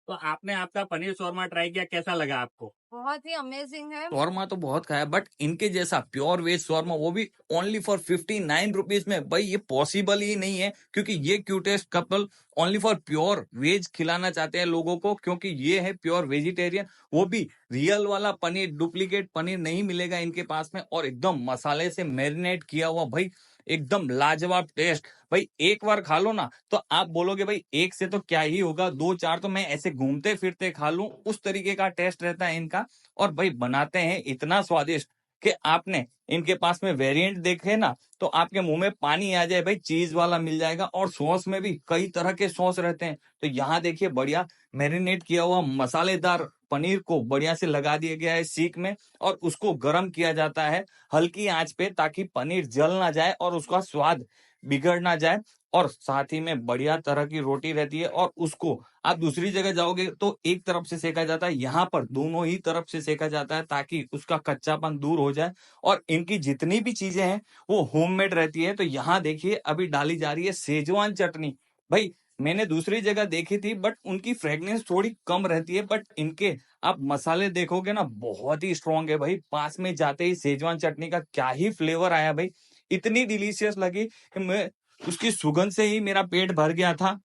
तो आपने आपका पनीर शौरमा ट्राई किया, कैसा लगा आपको? बहुत ही अमेजिंग है। शौरमा तो बहुत खाया, बट इनके जैसा प्योर वेज शौरमा, वो भी ओनली फॉर 59 रुपीज में। भाई ये पॉसिबल ही नहीं है, क्योंकि ये cutest couple only for pure veg खिलाना चाहते हैं लोगों को, क्योंकि ये है प्योर वेजिटेरियन। वो भी रियल वाला पनीर, डुप्लीकेट पनीर नहीं मिलेगा इनके पास में, और एकदम मसाले से मैरिनेट किया हुआ। भाई एकदम लाजवाब टेस्ट। भाई एक बार खा लो ना तो आप बोलोगे भाई एक से तो क्या ही होगा, दो चार तो मैं ऐसे घूमते फिरते खा लूं, उस तरीके का टेस्ट रहता है इनका। और भाई बनाते हैं इतना स्वादिष्ट कि आपने इनके पास में वेरिएंट देखे ना तो आपके मुंह में पानी आ जाए। भाई चीज वाला मिल जाएगा, और सॉस में भी कई तरह के सॉस रहते हैं। तो यहाँ देखिए बढ़िया मैरिनेट किया हुआ मसालेदार पनीर को बढ़िया से लगा दिया गया है सीख में, और उसको गर्म किया जाता है हल्की आंच पे, ताकि पनीर जल ना जाए और उसका स्वाद बिगड़ ना जाए। और साथ ही में बढ़िया तरह की रोटी रहती है, और उसको आप दूसरी जगह जाओगे तो एक तरफ से सेका जाता है, यहाँ पर दोनों ही तरफ से सेका जाता है, ताकि उसका कच्चापन दूर हो जाए। और इनकी जितनी भी चीजें हैं वो होममेड रहती है। तो यहाँ देखिए अभी डाली जा रही है सेजवान चटनी। भाई मैंने दूसरी जगह देखी थी, बट उनकी फ्रेग्रेंस थोड़ी कम रहती है, बट इनके आप मसाले देखोगे ना बहुत ही स्ट्रांग है। भाई पास में जाते ही सेजवान चटनी का क्या ही फ्लेवर आया भाई, इतनी डिलीशियस लगी कि मैं उसकी सुगंध से ही मेरा पेट भर गया था।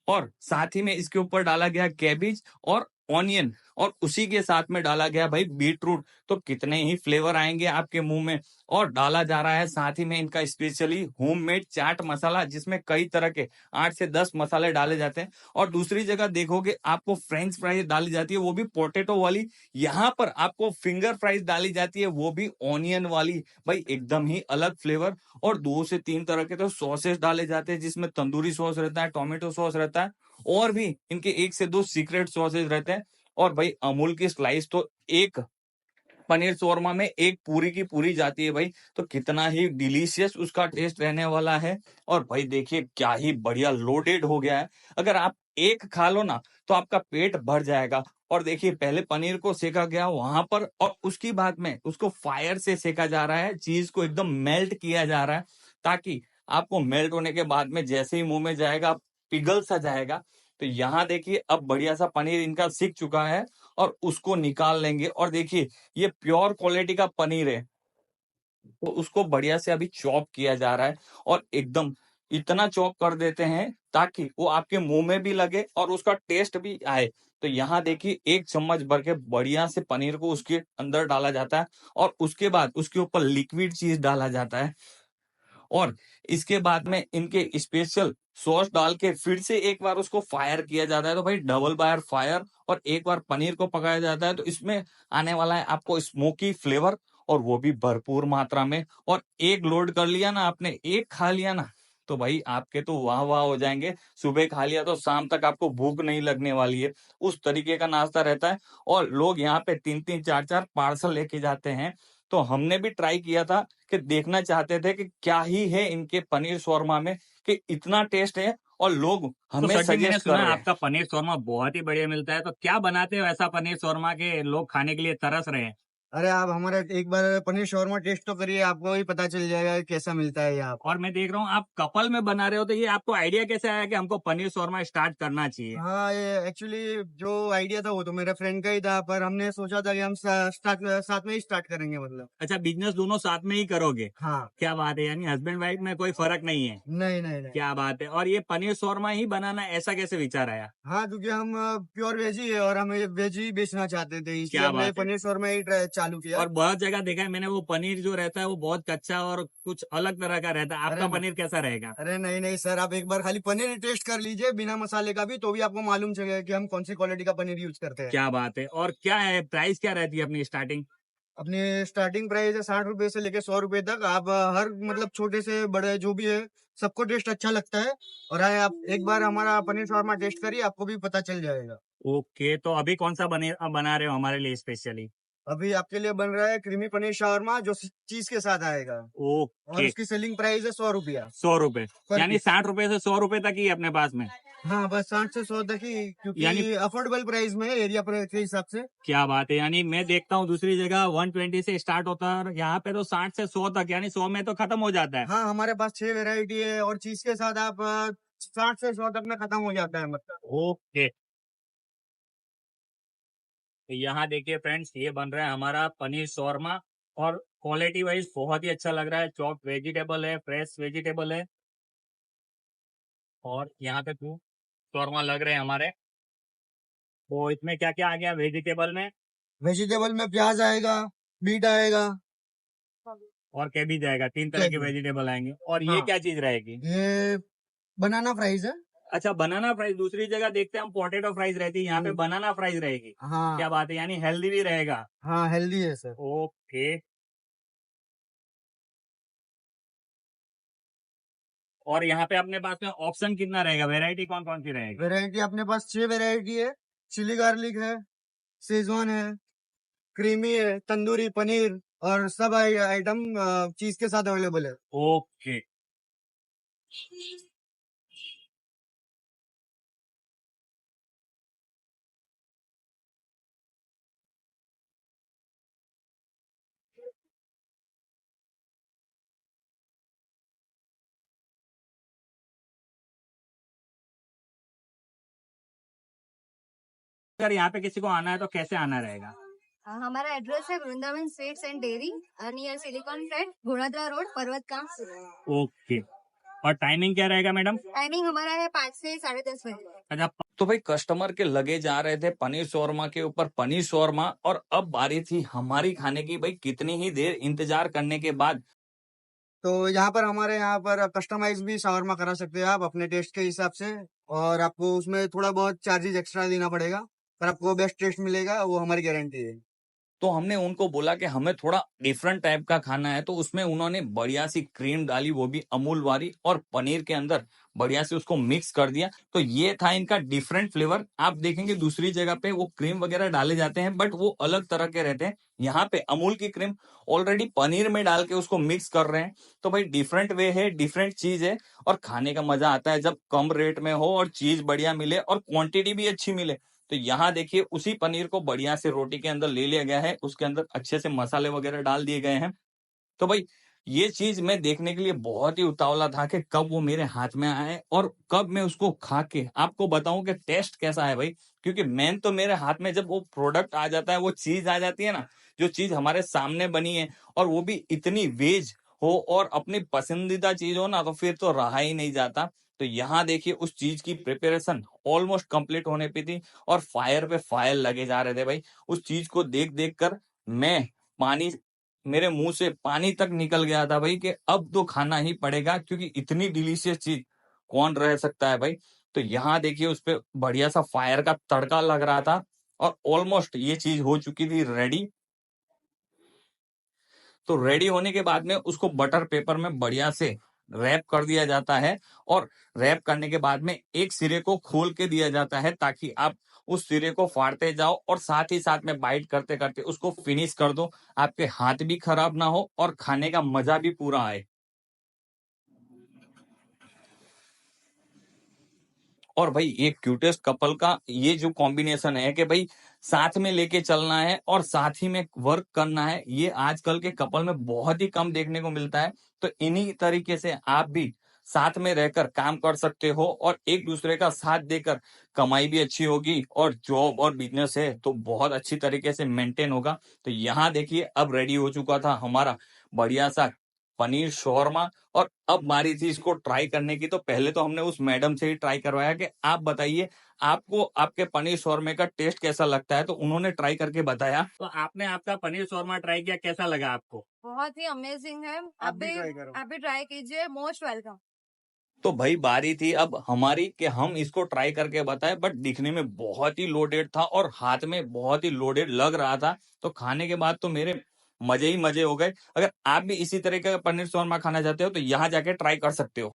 और साथ ही में इसके ऊपर डाला गया कैबिज और ऑनियन, और उसी के साथ में डाला गया भाई बीट रूट। तो कितने ही फ्लेवर आएंगे आपके मुंह में। और डाला जा रहा है साथ ही में इनका स्पेशली होममेड चाट मसाला, जिसमें कई तरह के 8 से 10 मसाले डाले जाते हैं। और दूसरी जगह देखोगे आपको फ्रेंच फ्राइज डाली जाती है, वो भी पोटैटो वाली। यहाँ पर आपको फिंगर फ्राइज डाली जाती है, वो भी ऑनियन वाली। भाई एकदम ही अलग फ्लेवर। और 2 से 3 तरह के तो सॉसेस डाले जाते हैं, जिसमें तंदूरी सॉस रहता है, टोमेटो सॉस रहता है, और भी इनके 1 से 2 सीक्रेट सॉसेज रहते हैं। और भाई अमूल की स्लाइस तो एक पनीर शौरमा में एक पूरी की पूरी जाती है भाई। तो कितना ही डिलीशियस उसका टेस्ट रहने वाला है। और भाई देखिए क्या ही बढ़िया लोडेड हो गया है। अगर आप एक खा लो ना तो आपका पेट भर जाएगा। और देखिए पहले पनीर को सेका गया वहां पर, और उसकी बाद में उसको फायर से सेका जा रहा है, चीज को एकदम मेल्ट किया जा रहा है, ताकि आपको मेल्ट होने के बाद में जैसे ही मुंह में जाएगा पिघल सा जाएगा। तो यहाँ देखिए अब बढ़िया सा पनीर इनका सीख चुका है, और उसको निकाल लेंगे। और देखिए ये प्योर क्वालिटी का पनीर है, तो उसको बढ़िया से अभी चॉप किया जा रहा है, और एकदम इतना चॉप कर देते हैं ताकि वो आपके मुंह में भी लगे और उसका टेस्ट भी आए। तो यहाँ देखिए 1 चम्मच भर के बढ़िया से पनीर को उसके अंदर डाला जाता है, और उसके बाद उसके ऊपर लिक्विड चीज डाला जाता है। और इसके बाद में इनके स्पेशल सॉस डाल के फिर से एक बार उसको फायर किया जाता है। तो भाई डबल बार फायर, और एक बार पनीर को पकाया जाता है। तो इसमें आने वाला है आपको स्मोकी फ्लेवर, और वो भी भरपूर मात्रा में। और एक लोड कर लिया ना आपने, एक खा लिया ना, तो भाई आपके तो वाह वाह हो जाएंगे। सुबह खा लिया तो शाम तक आपको भूख नहीं लगने वाली है, उस तरीके का नाश्ता रहता है। और लोग यहाँ पे 3-3 4-4 पार्सल लेके जाते हैं। तो हमने भी ट्राई किया था कि देखना चाहते थे कि क्या ही है इनके पनीर शौरमा में, कि इतना टेस्ट है, और लोग तो हमें सर जी, मैंने सजेस्ट सुना कर है रहे हैं। आपका पनीर शौरमा बहुत ही बढ़िया मिलता है, तो क्या बनाते हो ऐसा पनीर शौरमा के लोग खाने के लिए तरस रहे हैं? अरे आप हमारा एक बार पनीर शौरमा टेस्ट तो करिए, आपको ही पता चल जाएगा कि कैसा मिलता है यहाँ पर। और मैं देख रहा हूँ आप कपल में बना रहे हो, तो ये आपको आइडिया कैसे आया कि हमको पनीर शौरमा स्टार्ट करना चाहिए? हाँ, ये एक्चुअली जो आइडिया था वो तो मेरे फ्रेंड का ही था, पर हमने सोचा था कि हम साथ में ही स्टार्ट करेंगे मतलब। अच्छा, बिजनेस दोनों साथ में ही करोगे? हाँ। क्या बात है, यानी हस्बैंड वाइफ में कोई फर्क नहीं है? नहीं नहीं नहीं। क्या बात है। और ये पनीर शौरमा ही बनाना ऐसा कैसे विचार आया? हाँ, क्योंकि हम प्योर वेज ही है और हम वेज ही बेचना चाहते थे, इसलिए क्या हमने बात है। पनीर शौरमा ही चालू किया। और बहुत जगह देखा है मैंने, वो पनीर जो रहता है वो बहुत कच्चा और कुछ अलग तरह का रहता है। अरे आपका पनीर कैसा रहेगा? अरे नहीं नहीं सर, आप एक बार खाली पनीर टेस्ट कर लीजिए बिना मसाले का भी, तो भी आपको मालूम चलेगा कि हम कौन सी क्वालिटी का पनीर यूज करते हैं। क्या बात है। और क्या है प्राइस, क्या रहती है अपनी स्टार्टिंग? अपनी स्टार्टिंग प्राइस है 60 रुपए से लेके 100 रुपए तक। आप हर मतलब छोटे से बड़े जो भी है सबको टेस्ट अच्छा लगता है। और आए आप एक बार हमारा पनीर शौरमा टेस्ट करिए, आपको भी पता चल जाएगा। ओके, तो अभी कौन सा बना रहे हो हमारे लिए स्पेशली? अभी आपके लिए बन रहा है क्रीमी पनीर शौरमा, जो चीज के साथ आएगा। और ओके। उसकी सेलिंग प्राइस है 100 रुपया 100 रुपए? पर यानी पीस। 60 रुपए से 100 रुपए तक ही है अपने पास में? हाँ, बस 60 से 100 तक ही, यानी क्योंकि अफोर्डेबल प्राइस में है एरिया के हिसाब से। क्या बात है, यानी मैं देखता हूँ दूसरी जगह 120 से स्टार्ट होता है, और यहाँ पे तो 60 से 100 तक, यानी 100 में तो खत्म हो जाता है। हाँ, हमारे पास 6 वैरायटी है और चीज के साथ आप 60 से 100 तक में खत्म हो जाता है मतलब। ओके। तो यहाँ देखिए फ्रेंड्स, ये बन रहा है हमारा पनीर शौरमा और क्वालिटी वाइज बहुत ही अच्छा लग रहा है। चॉप वेजिटेबल है, फ्रेश वेजिटेबल है और यहाँ पे टू शौरमा लग रहे हैं हमारे। तो इसमें क्या क्या आ गया वेजिटेबल में? वेजिटेबल में प्याज आएगा, बीट आएगा, और कैबेज आएगा, 3 तरह के कैबेज। वेजिटेबल आएंगे। और ये हाँ। क्या चीज रहेगी? ये बनाना फ्राइज है। अच्छा, बनाना फ्राइज। दूसरी जगह देखते हैं हम पोटैटो फ्राइज रहती है, यहाँ पे हम्म। बनाना फ्राइज रहेगी। हाँ क्या बात है, यानी हेल्दी भी रहेगा। हाँ, हेल्दी है सर। ओके। और यहाँ पे अपने पास में ऑप्शन कितना रहेगा, वैरायटी कौन कौन सी रहेगी? वैरायटी अपने पास 6 वैरायटी है। चिली गार्लिक है, शेजवान है, क्रीमी है, तंदूरी, पनीर और सब आइटम चीज के साथ अवेलेबल है। ओके। अगर यहाँ पे किसी को आना है तो कैसे आना रहेगा? हमारा एड्रेस है Vrindavan Sweets and Dairy near Silicon Flat, Ghodadra road, Parvat काम। ओके। और टाइमिंग क्या रहेगा मैडम? टाइमिंग हमारा है 5 से 10:30 बजे। अच्छा। तो भाई कस्टमर के लगे जा रहे थे पनीर शौरमा के ऊपर पनीर शौरमा, और अब बारी थी हमारी खाने की। भाई कितनी ही देर इंतजार करने के बाद तो हमारे यहाँ पर कस्टमाइज भी शावरमा करा सकते हैं आप अपने टेस्ट के हिसाब से, और आपको उसमें थोड़ा बहुत चार्जेस एक्स्ट्रा देना पड़ेगा, पर आपको बेस्ट टेस्ट मिलेगा, वो हमारी गारंटी है। तो हमने उनको बोला कि हमें थोड़ा डिफरेंट टाइप का खाना है, तो उसमें उन्होंने बढ़िया सी क्रीम डाली, वो भी अमूल वाली, और पनीर के अंदर बढ़िया से उसको मिक्स कर दिया। तो ये था इनका डिफरेंट फ्लेवर। आप देखेंगे दूसरी जगह पे वो क्रीम वगैरह डाले जाते हैं, बट वो अलग तरह के रहते हैं। यहाँ पे अमूल की क्रीम ऑलरेडी पनीर में डाल के उसको मिक्स कर रहे हैं। तो भाई डिफरेंट वे है, डिफरेंट चीज है, और खाने का मजा आता है जब कम रेट में हो और चीज बढ़िया मिले और क्वांटिटी भी अच्छी मिले। तो यहाँ देखिए उसी पनीर को बढ़िया से रोटी के अंदर ले लिया गया है, उसके अंदर अच्छे से मसाले वगैरह डाल दिए गए हैं। तो भाई ये चीज मैं देखने के लिए बहुत ही उतावला था कि कब वो मेरे हाथ में आए और कब मैं उसको खा के आपको बताऊं कि टेस्ट कैसा है भाई। क्योंकि मेन तो मेरे हाथ में जब वो प्रोडक्ट आ जाता है, वो चीज आ जाती है ना, जो चीज हमारे सामने बनी है, और वो भी इतनी वेज हो और अपनी पसंदीदा चीज हो ना, तो फिर तो रहा ही नहीं जाता। तो यहाँ देखिए उस चीज की प्रिपरेशन ऑलमोस्ट कंप्लीट होने पे थी, और फायर पे फायर लगे जा रहे थे भाई। उस चीज को देख देख कर मैं पानी, मेरे मुंह से पानी तक निकल गया था भाई, कि अब तो खाना ही पड़ेगा, क्योंकि इतनी डिलीशियस चीज कौन रह सकता है भाई। तो यहाँ देखिए उस पे बढ़िया सा फायर का तड़का लग रहा था, और ऑलमोस्ट ये चीज हो चुकी थी रेडी। तो रेडी होने के बाद में उसको बटर पेपर में बढ़िया से रैप कर दिया जाता है, और रैप करने के बाद में एक सिरे को खोल के दिया जाता है, ताकि आप उस सिरे को फाड़ते जाओ और साथ ही साथ में बाइट करते करते उसको फिनिश कर दो। आपके हाथ भी खराब ना हो और खाने का मजा भी पूरा आए। और भाई ये क्यूटेस्ट कपल का ये जो कॉम्बिनेशन है कि भाई साथ में लेके चलना है और साथ ही में वर्क करना है, ये आजकल के कपल में बहुत ही कम देखने को मिलता है। तो इन्हीं तरीके से आप भी साथ में रहकर काम कर सकते हो, और एक दूसरे का साथ देकर कमाई भी अच्छी होगी, और जॉब और बिजनेस है तो बहुत अच्छी तरीके से मेंटेन होगा। तो यहाँ देखिए अब रेडी हो चुका था हमारा बढ़िया सा पनीर शौरमा, और अब बारी थी इसको ट्राई करने की। तो पहले तो हमने उस मैडम से ही ट्राई करवाया कि आप बताइए आपको आपके पनीर शौरमे का टेस्ट कैसा लगता है। तो उन्होंने ट्राई करके बताया। तो आपने आपका पनीर शौरमा ट्राई किया, कैसा लगा आपको? बहुत ही अमेजिंग है। आप भी try करो। आप भी ट्राई कीजिए, मोस्ट वेलकम। तो भाई बारी थी अब हमारी कि हम इसको ट्राई करके बताएं, बट दिखने में बहुत ही लोडेड था और हाथ में बहुत ही लोडेड लग रहा था। तो खाने के बाद तो मेरे मजे ही मजे हो गए। अगर आप भी इसी तरह का पनीर शौरमा खाना चाहते हो तो यहाँ जाके ट्राई कर सकते हो।